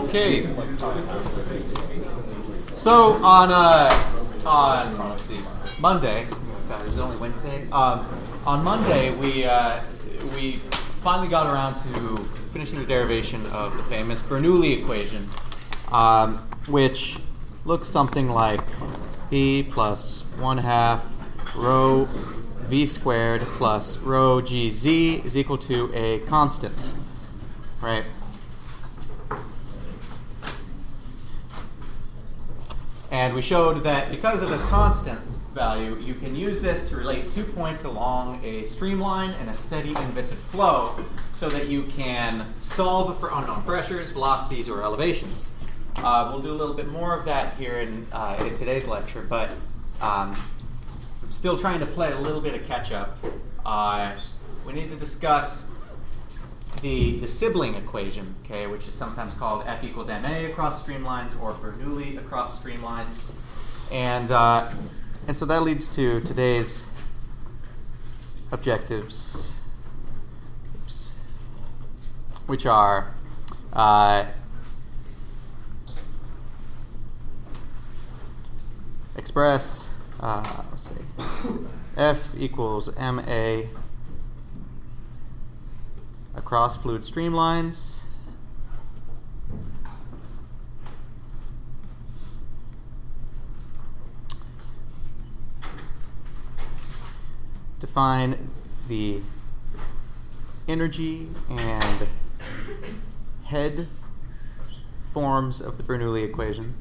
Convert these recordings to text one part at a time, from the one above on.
Okay. So on let's see, Monday. God, is it only Wednesday? On Monday, we finally got around to finishing the derivation of the famous Bernoulli equation, which looks something like E plus 1/2 rho v squared plus rho gz is equal to a constant, right? And we showed that because of this constant value, you can use this to relate 2 points along a streamline in a steady inviscid flow so that you can solve for unknown pressures, velocities, or elevations. We'll do a little bit more of that here in today's lecture, but still trying to play a little bit of catch up. We need to discuss the sibling equation, okay, which is sometimes called F equals ma across streamlines or Bernoulli across streamlines, and so that leads to today's objectives, which are express, let's see, F equals ma across fluid streamlines define the energy and head forms of the Bernoulli equation.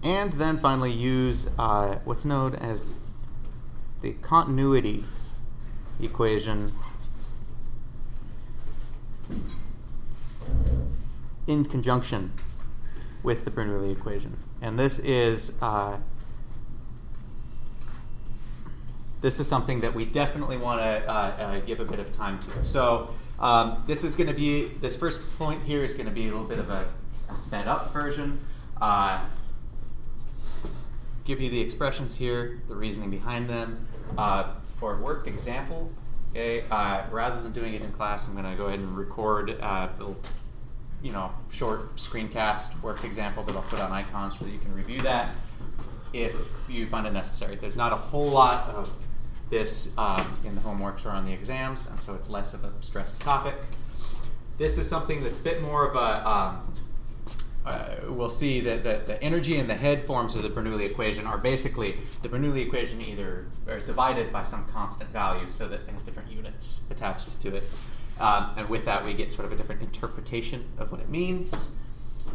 And then finally use what's known as the continuity equation in conjunction with the Bernoulli equation. And this is something that we definitely want to give a bit of time to. So this first point here is going to be a little bit of a sped up version. Give you the expressions here, the reasoning behind them. For a worked example, okay, rather than doing it in class, I'm going to go ahead and record a little, short screencast worked example that I'll put on icons so that you can review that if you find it necessary. There's not a whole lot of this in the homeworks or on the exams, and so it's less of a stressed topic. This is something that's a bit more of a we'll see that the energy and the head forms of the Bernoulli equation are basically the Bernoulli equation either are divided by some constant value so that it has different units attached to it. And with that, we get sort of a different interpretation of what it means.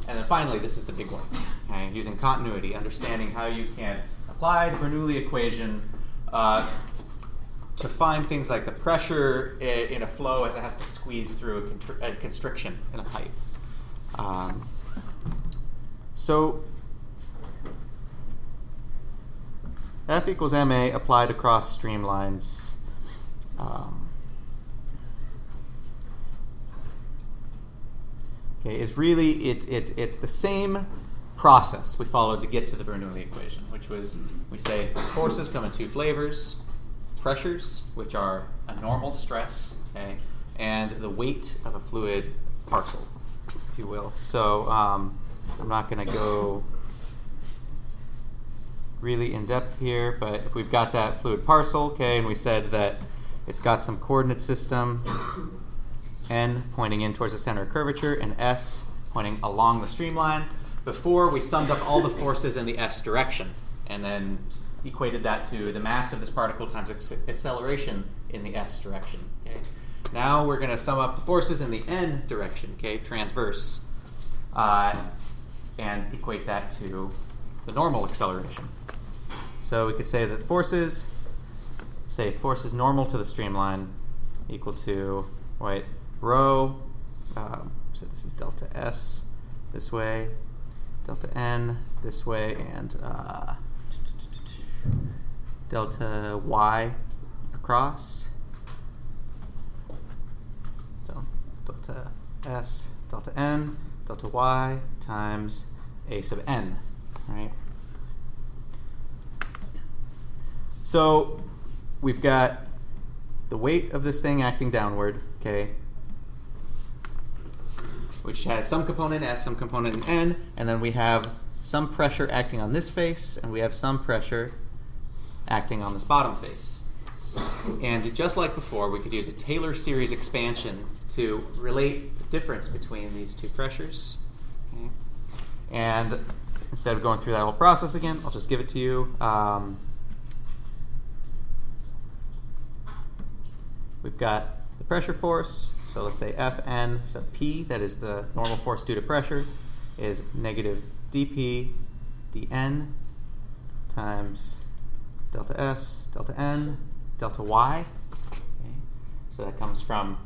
And then finally, this is the big one, okay? Using continuity, understanding how you can apply the Bernoulli equation to find things like the pressure in a flow as it has to squeeze through a constriction in a pipe. So F equals ma applied across streamlines. Is really it's the same process we followed to get to the Bernoulli equation, which was we say forces come in two flavors: pressures, which are a normal stress, okay, and the weight of a fluid parcel, if you will. So I'm not going to go really in depth here, but if we've got that fluid parcel, okay, and we said that it's got some coordinate system, n pointing in towards the center of curvature, and s pointing along the streamline. Before, we summed up all the forces in the s direction, and then equated that to the mass of this particle times acceleration in the s direction. Okay. Now we're going to sum up the forces in the n direction, okay, transverse, and equate that to the normal acceleration. So we could say that forces normal to the streamline equal to, rho, so this is delta s this way, delta n this way, and delta y across. So delta s, delta n, delta y times a sub n, right? So we've got the weight of this thing acting downward, okay, which has some component S, some component in N, and then we have some pressure acting on this face, and we have some pressure acting on this bottom face. And just like before, we could use a Taylor series expansion to relate the difference between these two pressures. Okay. And instead of going through that whole process again, I'll just give it to you. We've got the pressure force, so let's say Fn sub p, that is the normal force due to pressure, is negative dp dn times delta s, delta n, delta y. Okay. So that comes from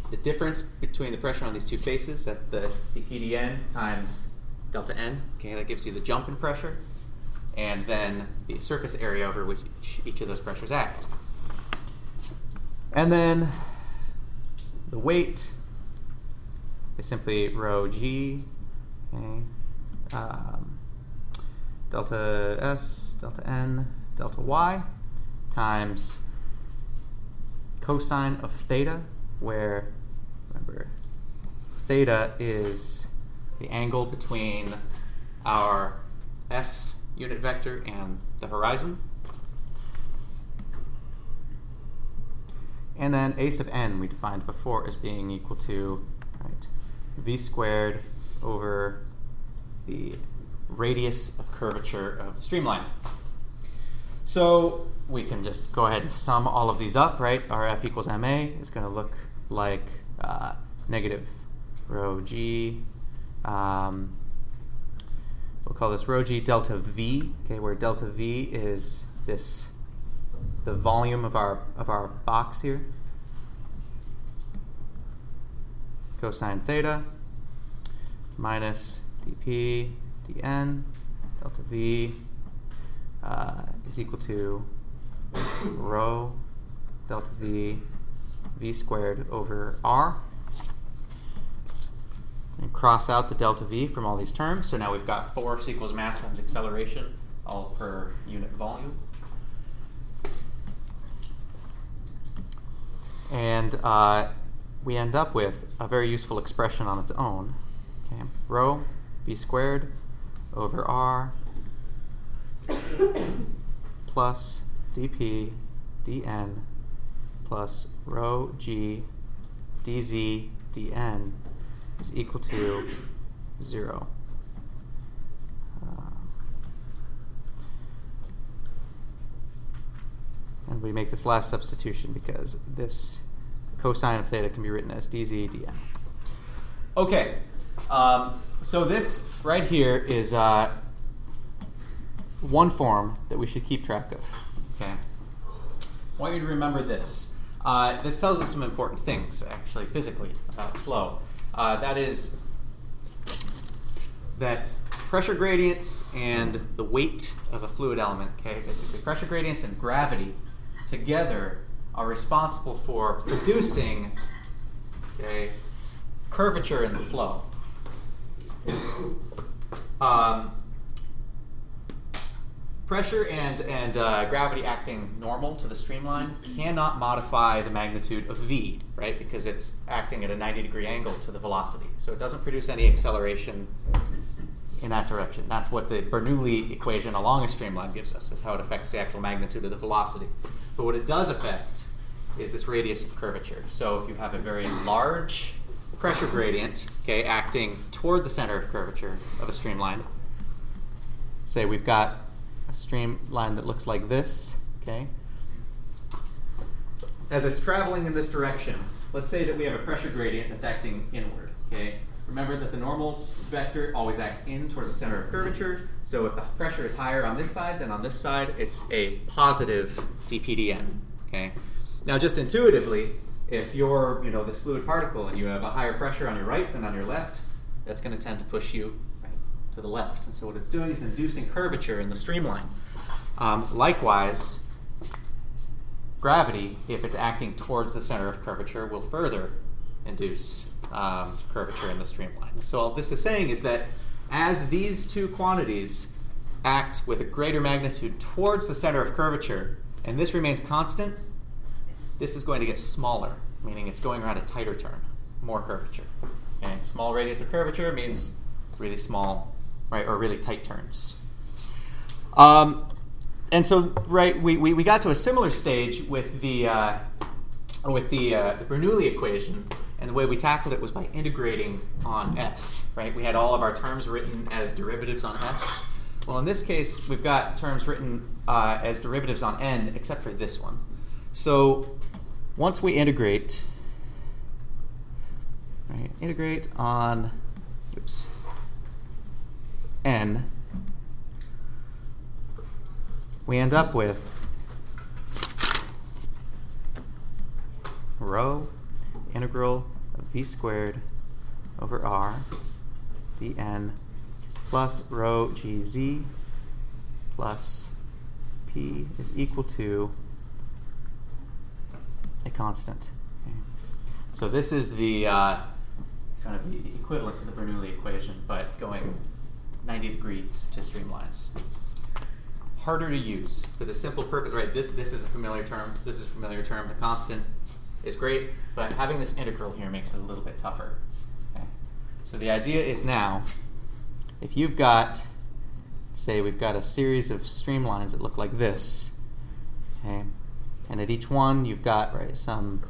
the difference between the pressure on these two faces. That's the dp dn times delta n. Okay, that gives you the jump in pressure, and then the surface area over which each of those pressures act. And then the weight is simply rho g, okay, delta s, delta n, delta y, times cosine of theta, where, remember, theta is the angle between our s unit vector and the horizon. And then a sub n we defined before as being equal to v squared over the radius of curvature of the streamline. So we can just go ahead and sum all of these up, right? Our F equals ma is going to look like negative rho g. We'll call this rho g delta v, okay, where delta v is the volume of our box here. Cosine theta minus dp dn delta v is equal to rho delta v squared over r. And cross out the delta v from all these terms. So now we've got force equals mass times acceleration, all per unit volume. And we end up with a very useful expression on its own. Okay, rho v squared over r plus dp dn plus rho g dz dn is equal to 0. And we make this last substitution because this cosine of theta can be written as dz dn. Okay, so this right here is one form that we should keep track of. Okay, I want you to remember this. This tells us some important things, actually, physically, about flow. That is that pressure gradients and the weight of a fluid element, okay, basically pressure gradients and gravity together are responsible for producing, okay, curvature in the flow. Pressure and gravity acting normal to the streamline cannot modify the magnitude of v, right? Because it's acting at a 90-degree angle to the velocity. So it doesn't produce any acceleration in that direction. That's what the Bernoulli equation along a streamline gives us, is how it affects the actual magnitude of the velocity. But what it does affect is this radius of curvature. So if you have a very large pressure gradient, okay, acting toward the center of curvature of a streamline, say we've got a streamline that looks like this, okay? As it's traveling in this direction, let's say that we have a pressure gradient that's acting inward, okay? Remember that the normal vector always acts in towards the center of curvature, so if the pressure is higher on this side than on this side, it's a positive dpdn, okay? Now just intuitively, if you're, this fluid particle and you have a higher pressure on your right than on your left, that's going to tend to push you right to the left. And so what it's doing is inducing curvature in the streamline. Likewise, gravity, if it's acting towards the center of curvature, will further induce curvature in the streamline. So all this is saying is that as these two quantities act with a greater magnitude towards the center of curvature, and this remains constant, this is going to get smaller, meaning it's going around a tighter turn, more curvature. Okay? Small radius of curvature means really small, right, or really tight turns. And so, right, we got to a similar stage with the Bernoulli equation, and the way we tackled it was by integrating on S, right? We had all of our terms written as derivatives on S. Well, in this case, we've got terms written as derivatives on N, except for this one. So once we integrate, right, integrate on, N, we end up with rho integral of v squared over r dn plus rho gz plus p is equal to a constant. Okay. So this is the kind of the equivalent to the Bernoulli equation, but going 90 degrees to streamlines. Harder to use for the simple purpose, right? This is a familiar term. This is a familiar term. The constant is great, but having this integral here makes it a little bit tougher. Okay. So the idea is now, if you've got, say, we've got a series of streamlines that look like this, okay, and at each one you've got, right, some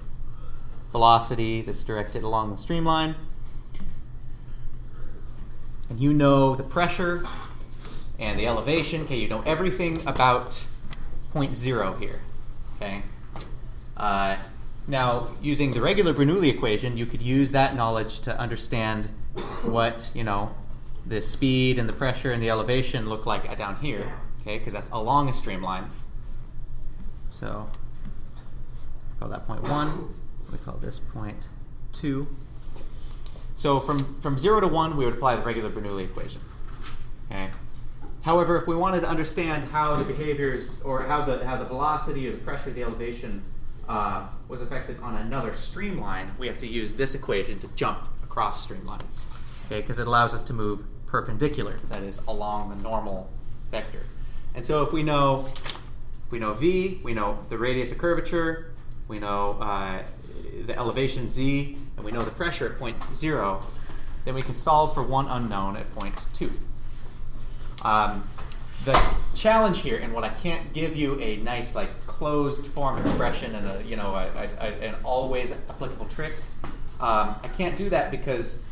velocity that's directed along the streamline, and you know the pressure and the elevation. Okay, you know everything about point 0 here. Okay. Now, using the regular Bernoulli equation, you could use that knowledge to understand what the speed and the pressure and the elevation look like down here. Okay, because that's along a streamline. So we call that point 1. We call this point 2. So from 0 to 1, we would apply the regular Bernoulli equation. Okay. However, if we wanted to understand how the behaviors, or how the velocity or the pressure, the elevation was affected on another streamline, we have to use this equation to jump across streamlines, okay? Because it allows us to move perpendicular, that is, along the normal vector. And so if we know v, we know the radius of curvature, we know the elevation z, and we know the pressure at point 0, then we can solve for one unknown at point 2. The challenge here, and what I can't give you a nice closed form expression and an always applicable trick, I can't do that because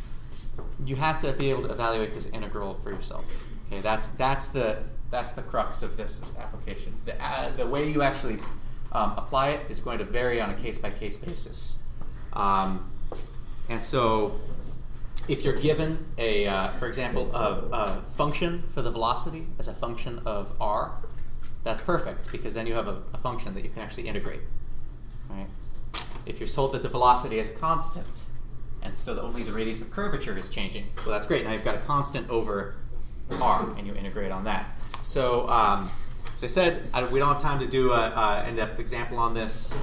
you have to be able to evaluate this integral for yourself. Okay, that's the crux of this application. The way you actually apply it is going to vary on a case-by-case basis, and so if you're given for example, a function for the velocity as a function of r, that's perfect because then you have a function that you can actually integrate. Right? If you're told that the velocity is constant, and so that only the radius of curvature is changing, well, that's great. Now you've got a constant over r, and you integrate on that. So, as I said, we don't have time to do an in-depth example on this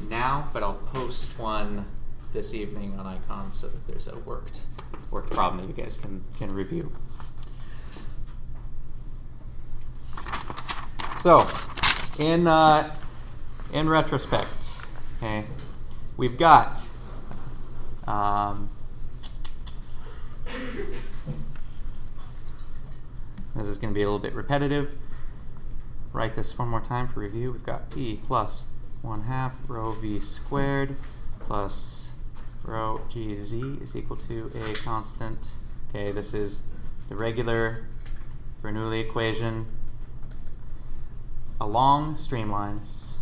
now, but I'll post one this evening on Icon so that there's a worked problem that you guys can review. So, in retrospect, okay, we've got this is going to be a little bit repetitive. Write this one more time for review. We've got P plus 1/2 rho v squared plus rho gz is equal to a constant. Okay, this is the regular Bernoulli equation. along streamlines.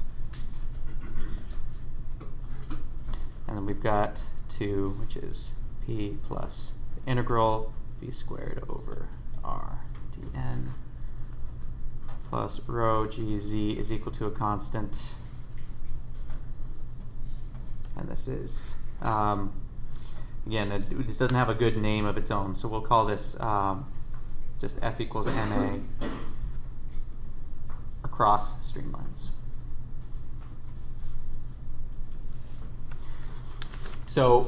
And then we've got 2, which is p plus the integral v squared over r dn plus rho gz is equal to a constant. And this is, again, this doesn't have a good name of its own, so we'll call this just f equals ma across streamlines. So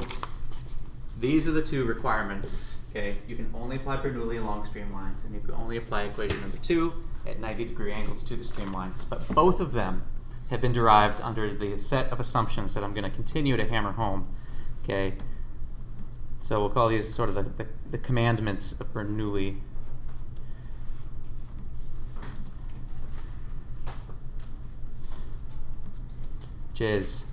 these are the 2 requirements. Okay, you can only apply Bernoulli along streamlines, and you can only apply equation number 2 at 90-degree angles to the streamlines. But both of them have been derived under the set of assumptions that I'm going to continue to hammer home. Okay, so we'll call these sort of the commandments of Bernoulli. Which is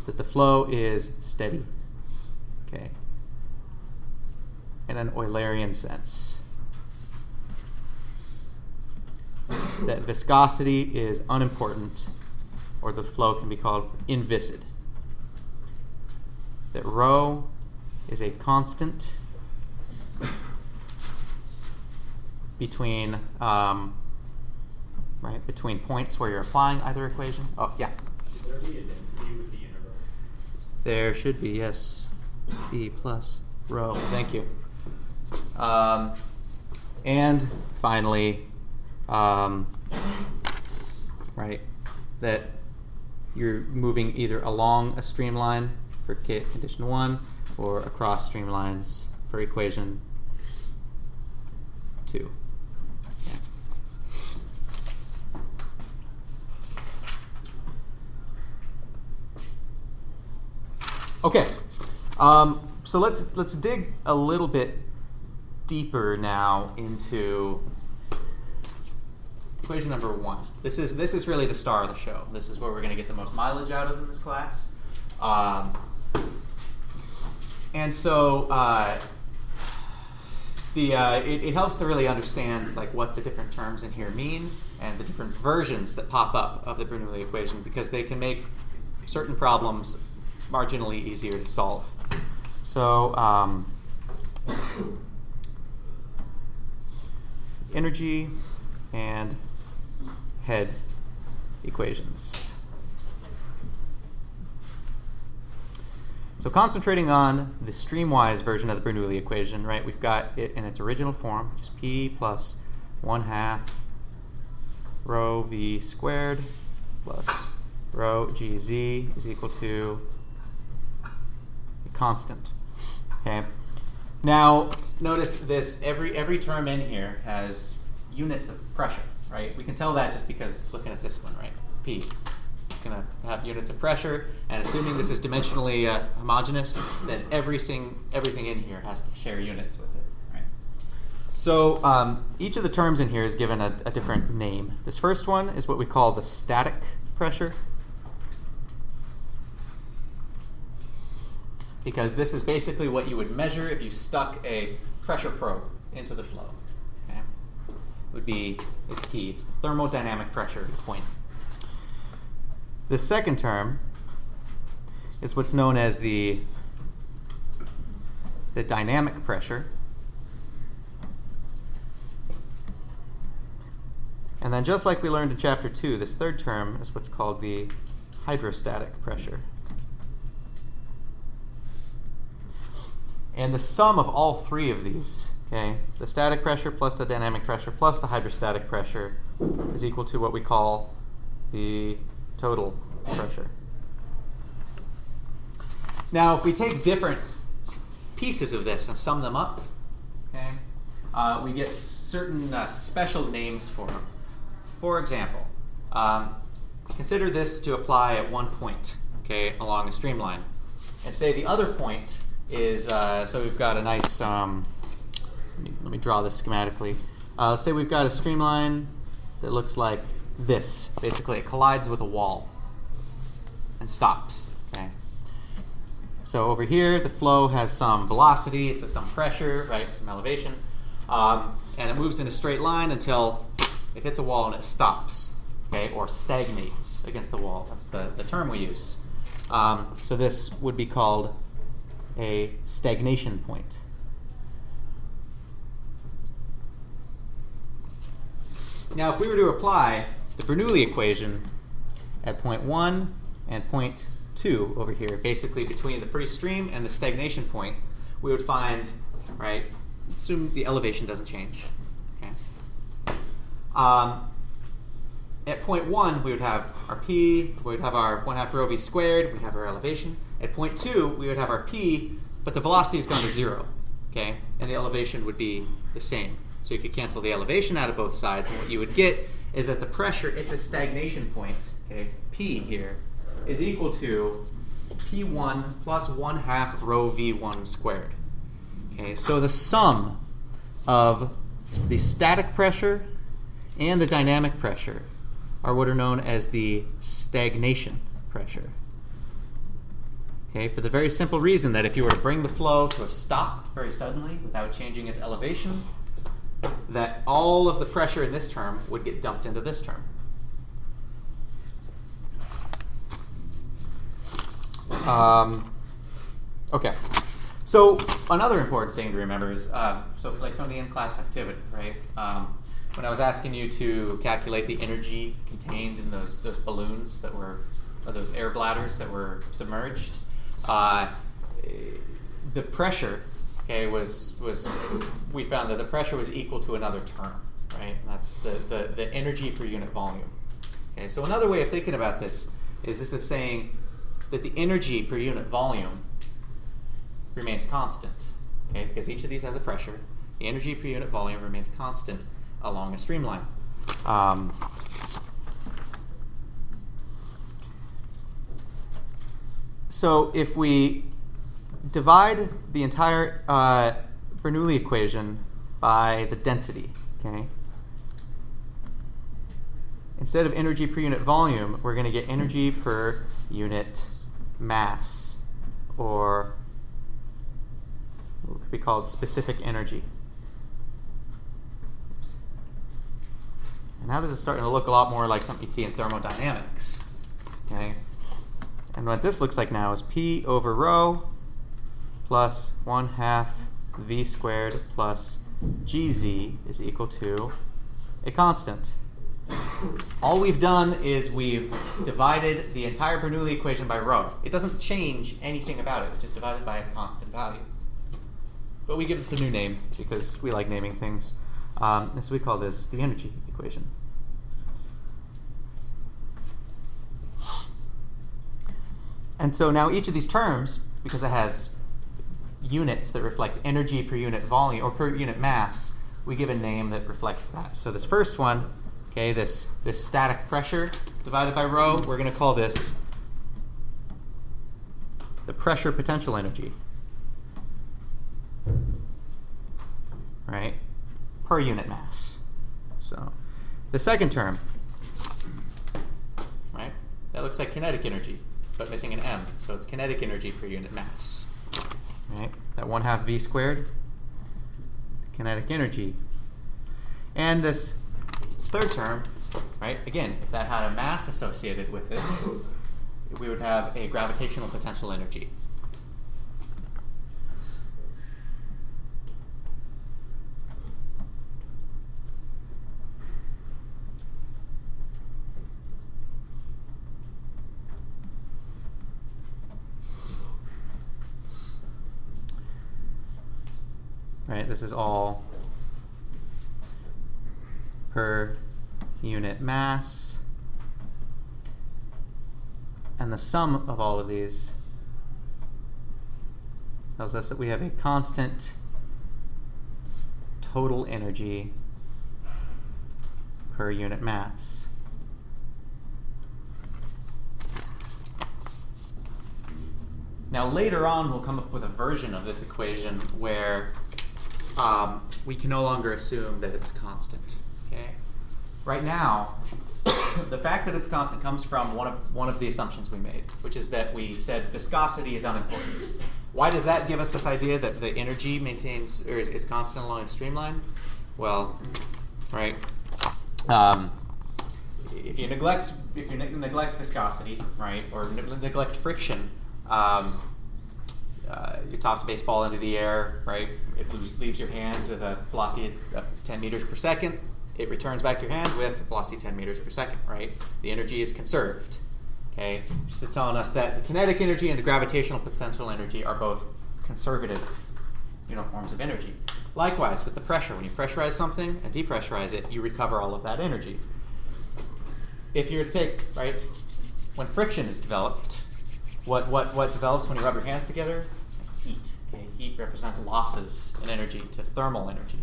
that the flow is steady, okay, in an Eulerian sense. That viscosity is unimportant, or the flow can be called inviscid. That rho is a constant between between points where you're applying either equation. Oh, yeah. Should there be a density with the integral? There should be, yes. E plus rho. Thank you. And finally, that you're moving either along a streamline for condition 1 or across streamlines for equation 2. Okay, so let's dig a little bit deeper now into equation number 1. This is really the star of the show. This is where we're going to get the most mileage out of in this class. And so it helps to really understand like what the different terms in here mean and the different versions that pop up of the Bernoulli equation, because they can make certain problems marginally easier to solve. So energy and head equations. So concentrating on the streamwise version of the Bernoulli equation, right? We've got it in its original form, which is p plus 1/2 rho v squared plus rho gz is equal to a constant. Okay. Now notice this. Every term in here has units of pressure, right? We can tell that just because looking at this one, right? P. It's going to have units of pressure, and assuming this is dimensionally homogeneous, then everything in here has to share units with it, right? So each of the terms in here is given a different name. This first one is what we call the static pressure, because this is basically what you would measure if you stuck a pressure probe into the flow. Okay? Is key. It's the thermodynamic pressure at a point. The second term is what's known as the dynamic pressure. And then just like we learned in chapter 2, this third term is what's called the hydrostatic pressure. And the sum of all three of these, okay, the static pressure plus the dynamic pressure plus the hydrostatic pressure, is equal to what we call the total pressure. Now, if we take different pieces of this and sum them up, okay, we get certain special names for them. For example, consider this to apply at one point, okay, along a streamline, and say the other point is so we've got a nice. Let me draw this schematically. Say we've got a streamline that looks like this. Basically, it collides with a wall and stops. Okay. So over here, the flow has some velocity, it's at some pressure, right, some elevation. And it moves in a straight line until it hits a wall and it stops, okay, or stagnates against the wall. That's the term we use. So this would be called a stagnation point. Now, if we were to apply the Bernoulli equation at point 1 and point 2 over here, basically between the free stream and the stagnation point, we would find, right, assume the elevation doesn't change. Okay. At point 1, we would have our p, we would have our 1/2 rho v squared, we'd have our elevation. At point 2, we would have our p, but the velocity has gone to 0, okay, and the elevation would be the same. So you could cancel the elevation out of both sides, and what you would get is that the pressure at the stagnation point, okay, P here, is equal to P1 plus 1/2 rho V1 squared. Okay, so the sum of the static pressure and the dynamic pressure are what are known as the stagnation pressure. Okay, for the very simple reason that if you were to bring the flow to a stop very suddenly without changing its elevation, that all of the pressure in this term would get dumped into this term. Okay, so another important thing to remember is, so like from the in-class activity, right? When I was asking you to calculate the energy contained in those balloons that were, or those air bladders that were submerged, the pressure, okay, we found that the pressure was equal to another term, right? And that's the energy per unit volume. Okay, so another way of thinking about this is saying that the energy per unit volume remains constant, okay, because each of these has a pressure. The energy per unit volume remains constant along a streamline. So if we divide the entire Bernoulli equation by the density, okay, instead of energy per unit volume, we're going to get energy per unit mass, or what could be called specific energy. Oops. And now this is starting to look a lot more like something you'd see in thermodynamics. Okay? And what this looks like now is P over rho plus 1/2 v squared plus gz is equal to a constant. All we've done is we've divided the entire Bernoulli equation by rho. It doesn't change anything about it. It's just divided by a constant value. But we give this a new name because we like naming things. So we call this the energy equation. And so now each of these terms, because it has units that reflect energy per unit volume or per unit mass, we give a name that reflects that. So this first one, okay, this static pressure divided by rho, we're going to call this the pressure potential energy, right, per unit mass. So the second term, right, that looks like kinetic energy, but missing an m, so it's kinetic energy per unit mass. Right, that 1/2 v squared, kinetic energy. And this third term, right, again, if that had a mass associated with it, we would have a gravitational potential energy. Right, this is all per unit mass, and the sum of all of these tells us that we have a constant total energy per unit mass. Now later on we'll come up with a version of this equation where we can no longer assume that it's constant. Okay? right now, the fact that it's constant comes from one of the assumptions we made, which is that we said viscosity is unimportant. Why does that give us this idea that the energy maintains or is constant along a streamline? Well, right. If you neglect viscosity, right, or neglect friction, you toss a baseball into the air, right? It leaves your hand with a velocity of 10 meters per second. It returns back to your hand with a velocity 10 meters per second, right? The energy is conserved. Okay, this is telling us that the kinetic energy and the gravitational potential energy are both conservative, forms of energy. Likewise, with the pressure, when you pressurize something and depressurize it, you recover all of that energy. If you were to take, right, when friction is developed, what develops when you rub your hands together? Heat. Okay, heat represents losses in energy to thermal energy.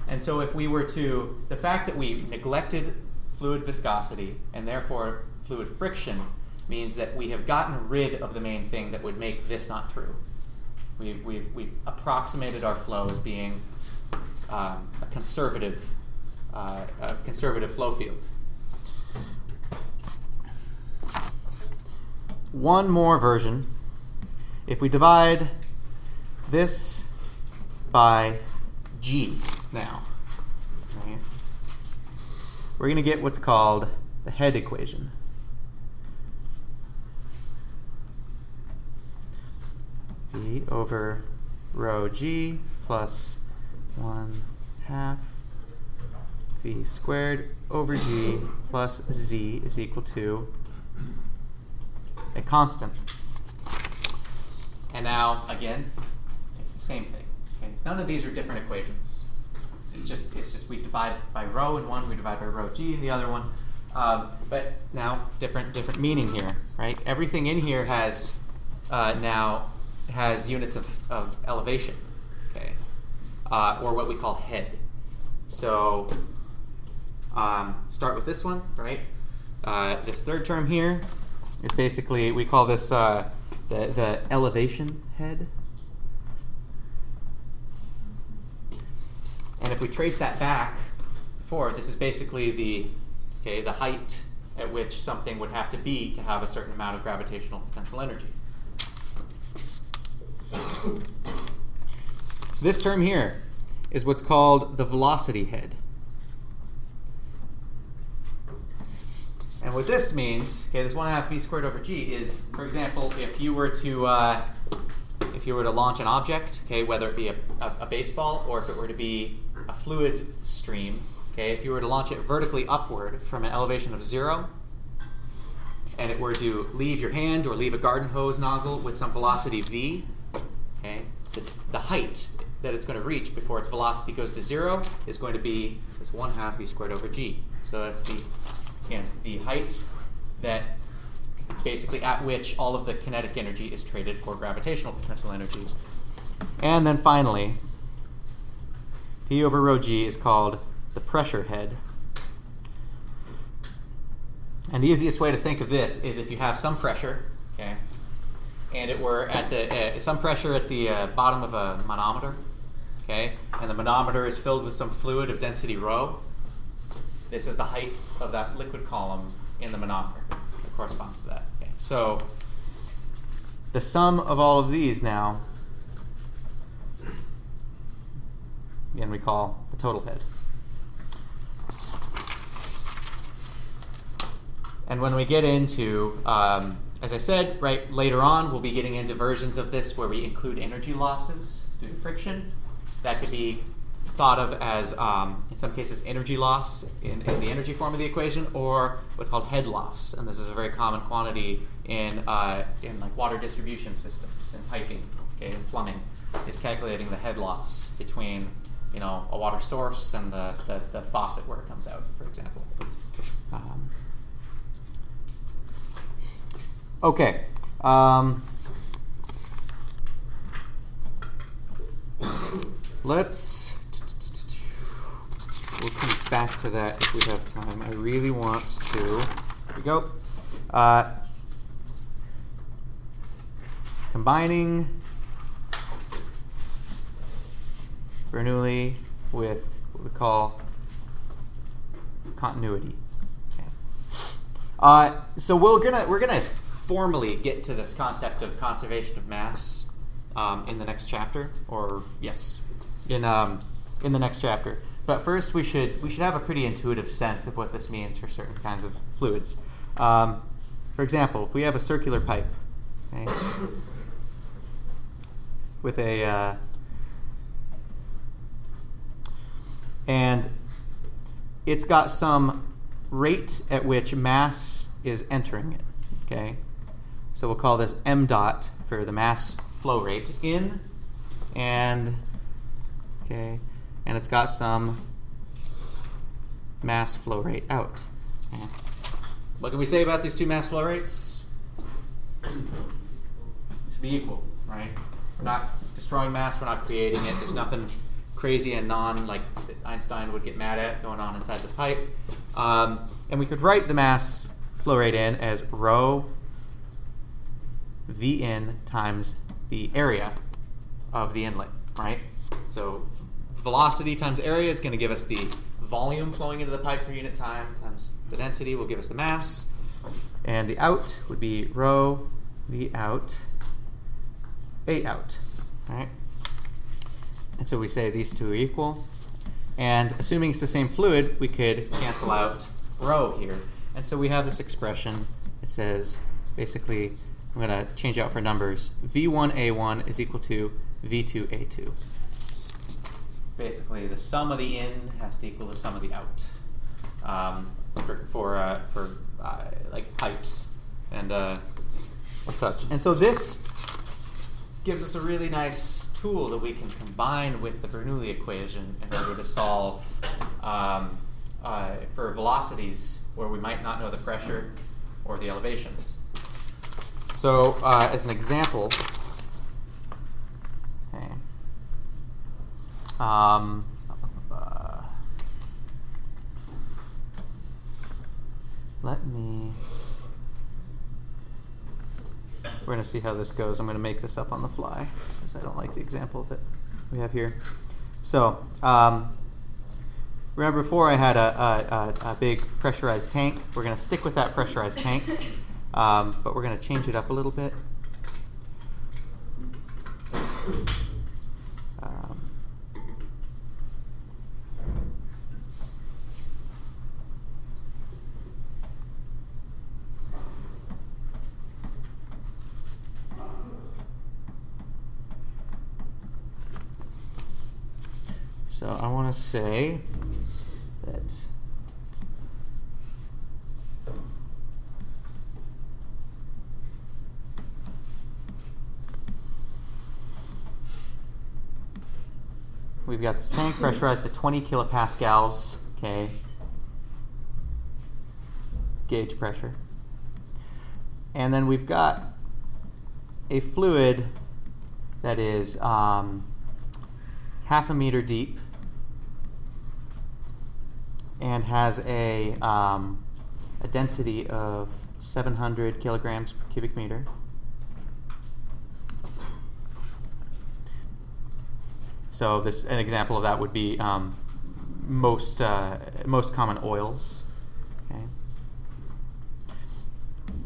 And so if we were to, the fact that we neglected fluid viscosity and therefore fluid friction means that we have gotten rid of the main thing that would make this not true. We've approximated our flow as being a conservative flow field. One more version. If we divide this by G now, right, we're going to get what's called the head equation. V over rho G plus 1/2 V squared over G plus Z is equal to a constant. And now, again, it's the same thing. Okay? None of these are different equations. It's just we divide by rho in one, we divide by rho G in the other one. But now, different meaning here, right? Everything in here has now has units of elevation, okay, or what we call head. So start with this one, right? This third term here is basically, we call this the elevation head. And if we trace that back before, this is basically the height at which something would have to be to have a certain amount of gravitational potential energy. This term here is what's called the velocity head. And what this means, okay, this 1/2 V squared over G is, for example, if you were to launch an object, okay, whether it be a baseball or if it were to be a fluid stream, okay, if you were to launch it vertically upward from an elevation of 0, and it were to leave your hand or leave a garden hose nozzle with some velocity v, okay, the height that it's going to reach before its velocity goes to 0 is going to be this 1/2 V squared over G. So that's the height that basically at which all of the kinetic energy is traded for gravitational potential energy. And then finally, P over rho G is called the pressure head. And the easiest way to think of this is if you have some pressure, okay, and it were at some pressure at the bottom of a manometer, okay, and the manometer is filled with some fluid of density rho. This is the height of that liquid column in the manometer. It corresponds to that. Okay. So the sum of all of these now, again, we call the total head. And when we get into, as I said, right, later on, we'll be getting into versions of this where we include energy losses due to friction. That could be thought of as, in some cases, energy loss in the energy form of the equation, or what's called head loss. And this is a very common quantity in like water distribution systems, in piping, okay, in plumbing, is calculating the head loss between, a water source and the faucet where it comes out, for example. Okay. We'll come back to that if we have time. I really want to. Here we go. Combining Bernoulli with what we call continuity. So we're gonna formally get to this concept of conservation of mass in the next chapter, or yes, in the next chapter. But first, we should have a pretty intuitive sense of what this means for certain kinds of fluids. For example, if we have a circular pipe, okay, with a and it's got some rate at which mass is entering it. Okay, so we'll call this m dot for the mass flow rate in, and okay, and it's got some mass flow rate out. Okay. What can we say about these two mass flow rates? Should be equal, right? We're not destroying mass, we're not creating it. There's nothing crazy and like that Einstein would get mad at going on inside this pipe. And we could write the mass flow rate in as rho V in times the area of the inlet, right? So velocity times area is going to give us the volume flowing into the pipe per unit time times the density will give us the mass. And the out would be rho V out A out, right? And so we say these two are equal. And assuming it's the same fluid, we could cancel out rho here. And so we have this expression. It says, basically, I'm going to change out for numbers. V1A1 is equal to V2A2. It's basically the sum of the in has to equal the sum of the out for like pipes and such. And so this gives us a really nice tool that we can combine with the Bernoulli equation in order to solve for velocities where we might not know the pressure or the elevation. So as an example, okay, we're going to see how this goes. I'm going to make this up on the fly because I don't like the example that we have here. So remember before I had a big pressurized tank. We're going to stick with that pressurized tank, but we're going to change it up a little bit. So I want to say that we've got this tank pressurized to 20 kilopascals, okay, gauge pressure. And then we've got a fluid that is half a meter deep and has a density of 700 kilograms per cubic meter. So an example of that would be most common oils. Okay.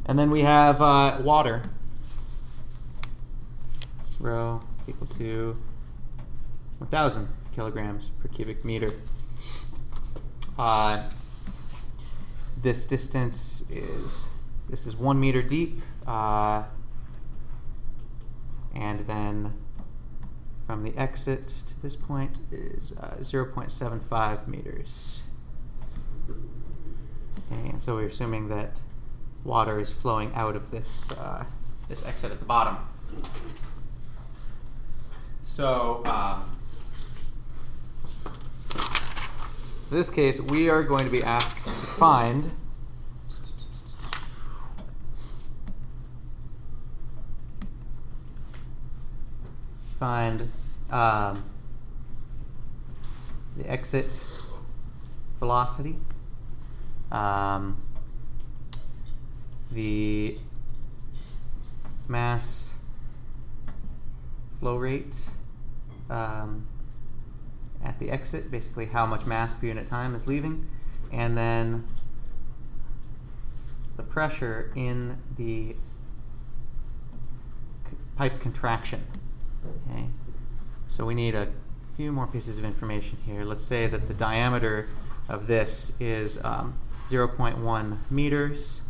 And then we have water. Rho equal to 1,000 kilograms per cubic meter. This distance is 1 meter deep, and then from the exit to this point is 0.75 meters. Okay, and so we're assuming that water is flowing out of this exit at the bottom. So in this case, we are going to be asked to find the exit velocity, the mass flow rate at the exit, basically how much mass per unit time is leaving, and then the pressure in the pipe contraction. Okay, so we need a few more pieces of information here. Let's say that the diameter of this is 0.1 meters,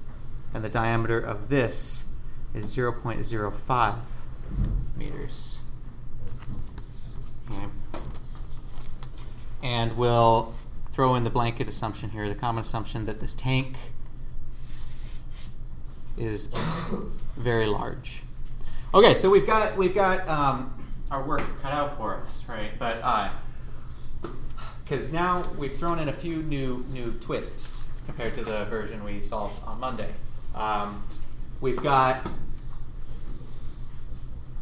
and the diameter of this is 0.05 meters. Okay. And we'll throw in the blanket assumption here, the common assumption that this tank is very large. Okay, so we've got our work cut out for us, right? But because now we've thrown in a few new twists compared to the version we solved on Monday. We've got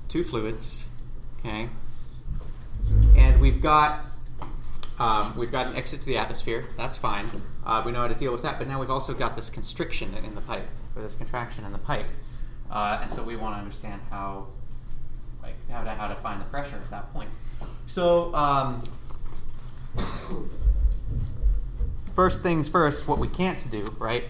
two fluids, okay, and we've got an exit to the atmosphere. That's fine. We know how to deal with that. But now we've also got this constriction in the pipe, or this contraction in the pipe, and so we want to understand how to find the pressure at that point. So first things first, what we can't do, right?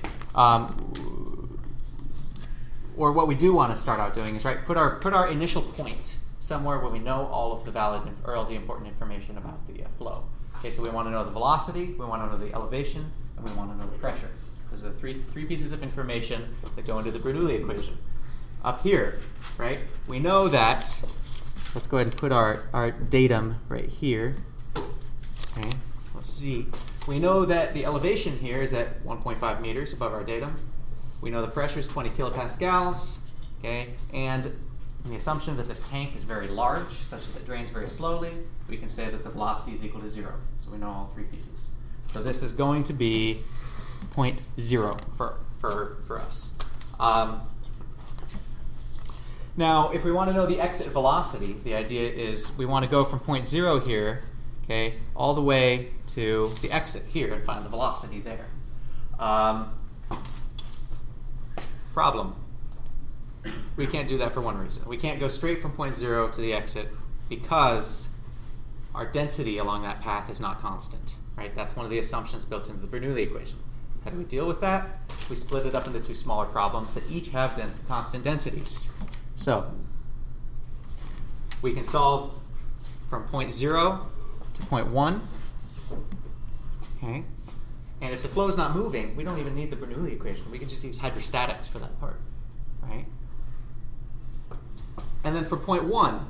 Or what we do want to start out doing is, right, put our initial point somewhere where we know all of the valid or all the important information about the flow. Okay, so we want to know the velocity, we want to know the elevation, and we want to know the pressure. Those are the three pieces of information that go into the Bernoulli equation. Up here, right, we know that, let's go ahead and put our datum right here. Okay, let's see. We know that the elevation here is at 1.5 meters above our datum. We know the pressure is 20 kilopascals, okay, and in the assumption that this tank is very large, such that it drains very slowly, we can say that the velocity is equal to 0. So we know all three pieces. So this is going to be 0.0 for us. Now, if we want to know the exit velocity, the idea is we want to go from 0.0 here, okay, all the way to the exit here and find the velocity there. Problem. We can't do that for one reason. We can't go straight from 0.0 to the exit because our density along that path is not constant. Right? That's one of the assumptions built into the Bernoulli equation. How do we deal with that? We split it up into two smaller problems that each have constant densities. So we can solve from 0.0 to 0.1. Okay. And if the flow is not moving, we don't even need the Bernoulli equation. We can just use hydrostatics for that part. Right? And then for 0.1,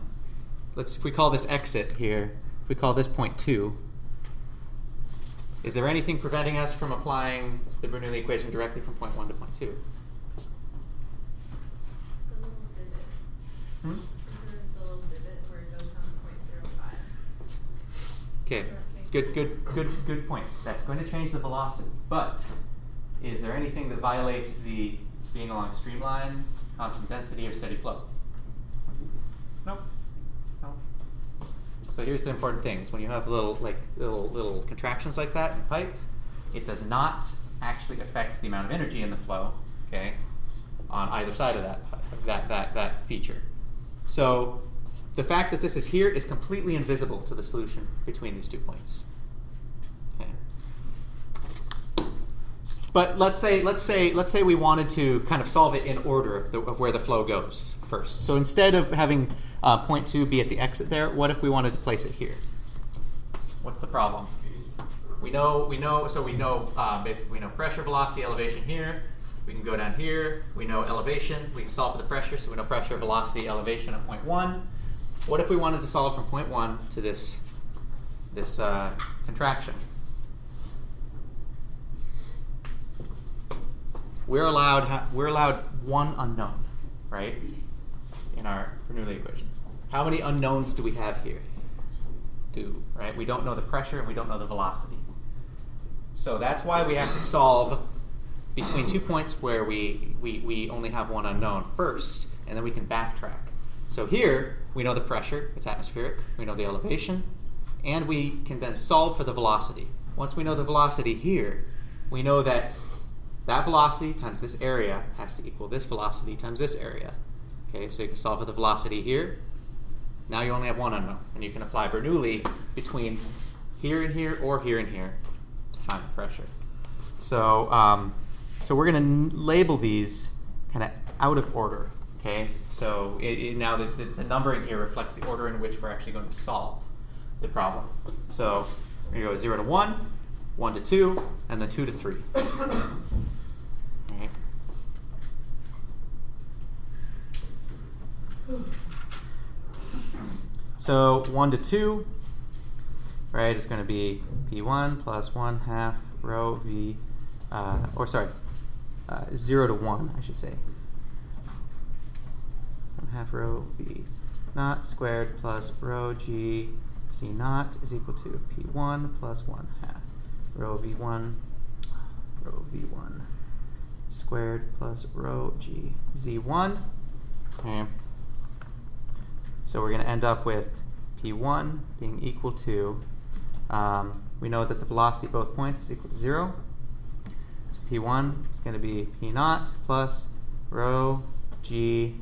if we call this exit here, if we call this 0.2, is there anything preventing us from applying the Bernoulli equation directly from 0.1 to 0.2? The little divot. Isn't the little divot where it goes on 0.05? Okay, good point. That's going to change the velocity. But is there anything that violates the being along a streamline, constant density, or steady flow? No. So here's the important things. When you have little contractions like that in the pipe, it does not actually affect the amount of energy in the flow, okay, on either side of that feature. So the fact that this is here is completely invisible to the solution between these 2 points. Okay. But let's say we wanted to kind of solve it in order of where the flow goes first. So instead of having 0.2 be at the exit there, what if we wanted to place it here? What's the problem? We know basically we know pressure, velocity, elevation here. We can go down here. We know elevation. We can solve for the pressure, so we know pressure, velocity, elevation at 0.1. What if we wanted to solve from 0.1 to this contraction? We're allowed one unknown, right, in our Bernoulli equation. How many unknowns do we have here? Right? We don't know the pressure and we don't know the velocity. So that's why we have to solve between 2 points where we only have one unknown first, and then we can backtrack. So here, we know the pressure, it's atmospheric, we know the elevation, and we can then solve for the velocity. Once we know the velocity here, we know that velocity times this area has to equal this velocity times this area. Okay, so you can solve for the velocity here. Now you only have one unknown, and you can apply Bernoulli between here and here or here and here to find the pressure. So, so we're going to label these kind of out of order. Okay, so now there's the numbering here reflects the order in which we're actually going to solve the problem. So we go 0 to 1, 1 to 2, and then 2 to 3. Okay. So 1 to 2, right, is going to be P1 plus 1/2 rho V, 0 to 1, I should say. 1/2 rho V naught squared plus rho G Z naught is equal to P1 plus 1/2 rho V1 squared plus rho G Z1. Okay. So we're going to end up with P1 being equal to, we know that the velocity at both points is equal to 0. So P1 is going to be P naught plus rho G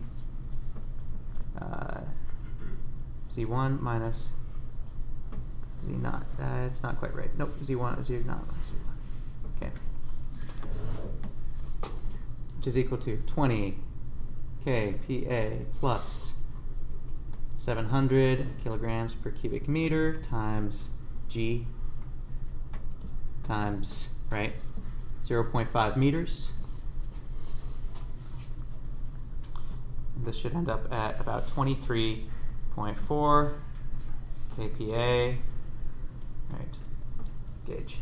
Z1 minus Z naught. It's not quite right. Nope, Z1 is Z naught minus Z1. Okay. Which is equal to 20 kPa plus 700 kilograms per cubic meter times G times, right, 0.5 meters. This should end up at about 23.4 kPa, right, gauge.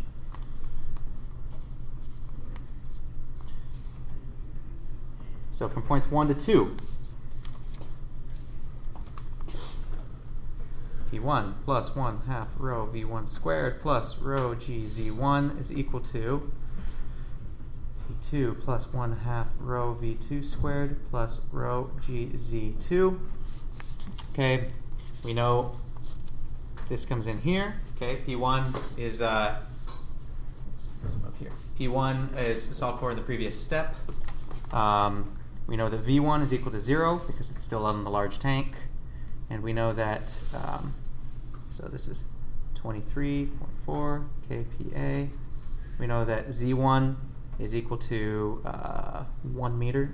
So from points 1 to 2, P1 plus 1/2 rho V1 squared plus rho G Z1 is equal to P2 plus 1/2 rho V2 squared plus rho G Z2. Okay, we know this comes in here. Okay, P1 is let's zoom up here. P1 is solved for in the previous step. We know that V1 is equal to 0 because it's still on the large tank, and we know that so this is 23.4 kPa. We know that Z1 is equal to 1 meter.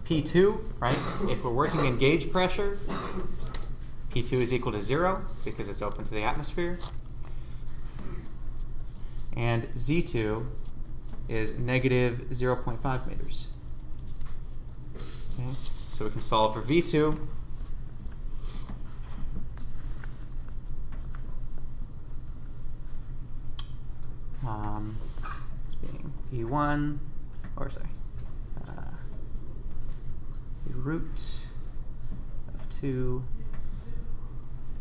P2, right? If we're working in gauge pressure, P2 is equal to 0 because it's open to the atmosphere. And Z2 is negative 0.5 meters. Okay? So we can solve for V2. It's being P1, or sorry, the root of 2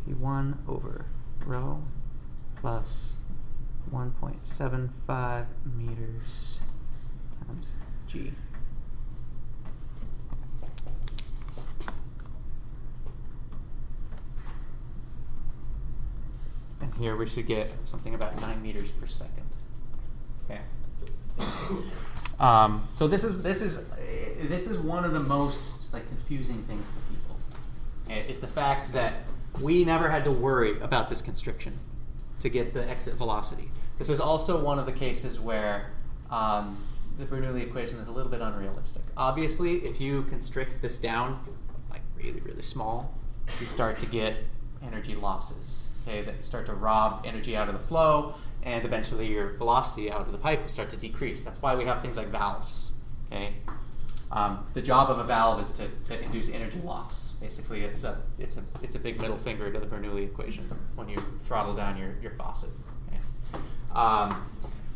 P1 over rho plus 1.75 meters times G. And here we should get something about 9 meters per second. Okay. So this is one of the most confusing things to people. It's the fact that we never had to worry about this constriction to get the exit velocity. This is also one of the cases where the Bernoulli equation is a little bit unrealistic. Obviously, if you constrict this down really, really small, you start to get energy losses, okay, that start to rob energy out of the flow, and eventually your velocity out of the pipe will start to decrease. That's why we have things like valves, okay? The job of a valve is to induce energy loss. Basically, it's a big middle finger to the Bernoulli equation when you throttle down your faucet. Okay?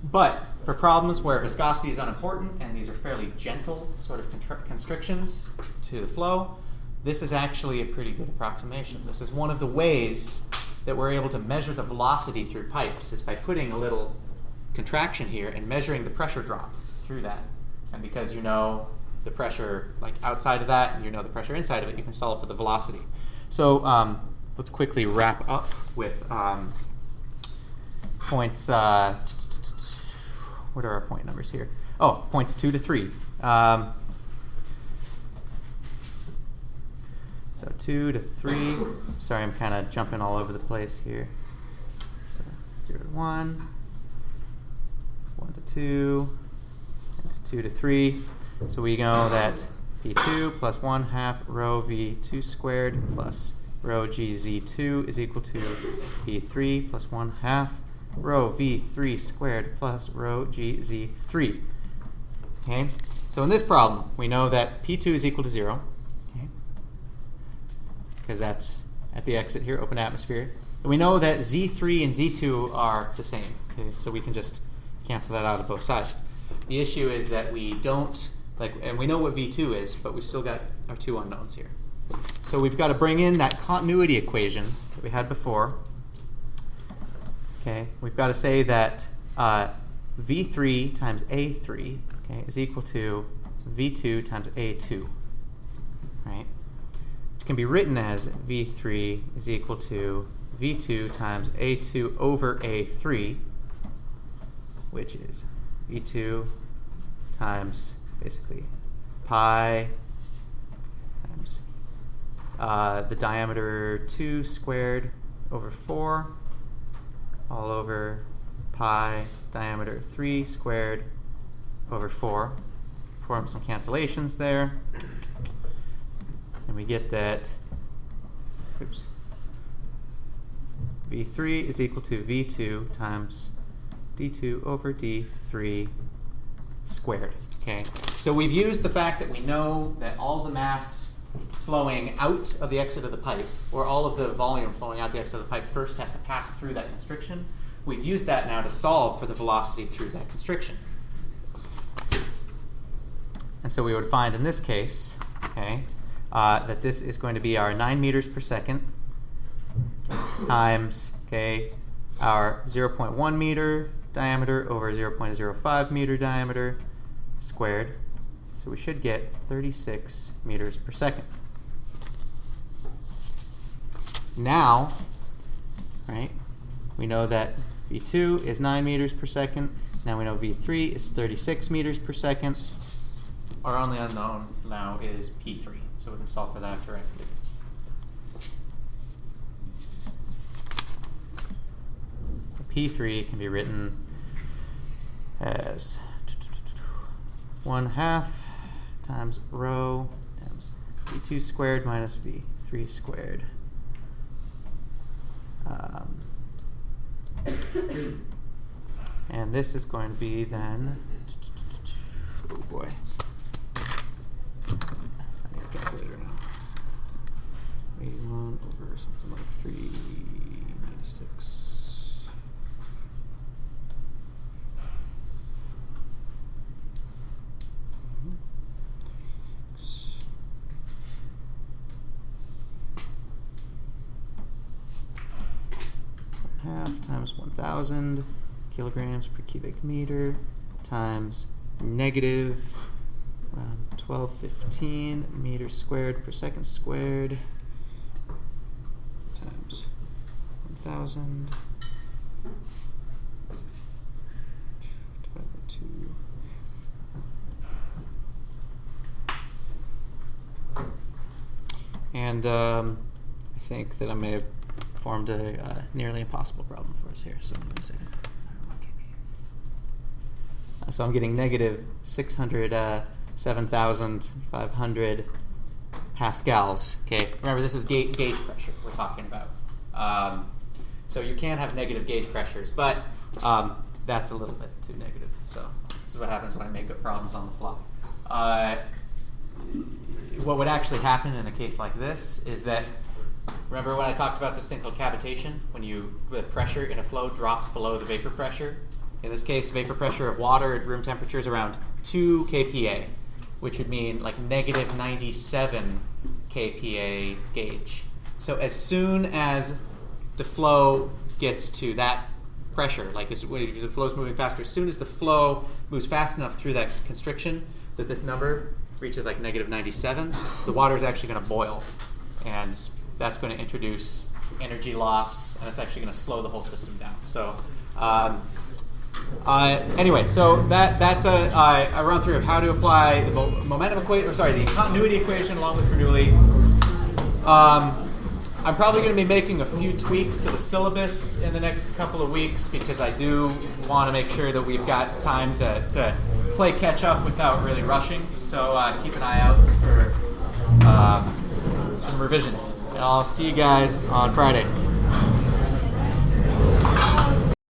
But for problems where viscosity is unimportant and these are fairly gentle sort of constrictions to the flow, this is actually a pretty good approximation. This is one of the ways that we're able to measure the velocity through pipes is by putting a little contraction here and measuring the pressure drop through that. And because you know the pressure outside of that and you know the pressure inside of it, you can solve for the velocity. So let's quickly wrap up with points, what are our point numbers here? Oh, points 2 to 3. So 2 to 3, sorry, I'm kind of jumping all over the place here. So 0 to 1, 1 to 2, and 2 to 3. So we know that P2 plus 1/2 rho V2 squared plus rho GZ2 is equal to P3 plus 1/2 rho V3 squared plus rho GZ3. Okay? So in this problem, we know that P2 is equal to 0, okay? Because that's at the exit here, open atmosphere. And we know that Z3 and Z2 are the same, okay? So we can just cancel that out of both sides. The issue is that we don't, and we know what V2 is, but we've still got our two unknowns here. So we've got to bring in that continuity equation that we had before. Okay, we've got to say that V3 times A3, okay, is equal to V2 times A2, right? Which can be written as V3 is equal to V2 times A2 over A3, which is V2 times basically pi times the diameter 2 squared over 4 all over pi diameter 3 squared over 4. Form some cancellations there. And we get that V3 is equal to V2 times D2 over D3 squared. Okay, so we've used the fact that we know that all the mass flowing out of the exit of the pipe, or all of the volume flowing out the exit of the pipe, first has to pass through that constriction. We've used that now to solve for the velocity through that constriction. And so we would find in this case, okay, that this is going to be our 9 meters per second times, okay, our 0.1 meter diameter over 0.05 meter diameter squared. So we should get 36 meters per second. Now, right, we know that V2 is 9 meters per second. Now we know V3 is 36 meters per second. Our only unknown now is P3, so we can solve for that directly. P3 can be written as 1/2 times rho times V2 squared minus V3 squared. And this is going to be then, oh boy, I need a calculator now. 81 over something like 396. Half times 1,000 kilograms per cubic meter times negative 1215 meters squared per second squared times 1,000 divided by 2. And I think that I may have formed a nearly impossible problem for us here. So let me say, so I'm getting negative 607,500 pascals. Okay, remember this is gauge pressure we're talking about. So you can have negative gauge pressures, but that's a little bit too negative. So this is what happens when I make up problems on the fly. What would actually happen in a case like this is that, remember when I talked about this thing called cavitation? When the pressure in a flow drops below the vapor pressure? In this case, vapor pressure of water at room temperature is around 2 kPa, which would mean like negative 97 kPa gauge. So as soon as the flow gets to that pressure, like if the flow is moving faster, as soon as the flow moves fast enough through that constriction that this number reaches like negative 97, the water is actually going to boil. And that's going to introduce energy loss, and it's actually going to slow the whole system down. So anyway, so that's a run through of how to apply the momentum equation, the continuity equation along with Bernoulli. I'm probably going to be making a few tweaks to the syllabus in the next couple of weeks because I do want to make sure that we've got time to play catch up without really rushing. So keep an eye out for some revisions. And I'll see you guys on Friday.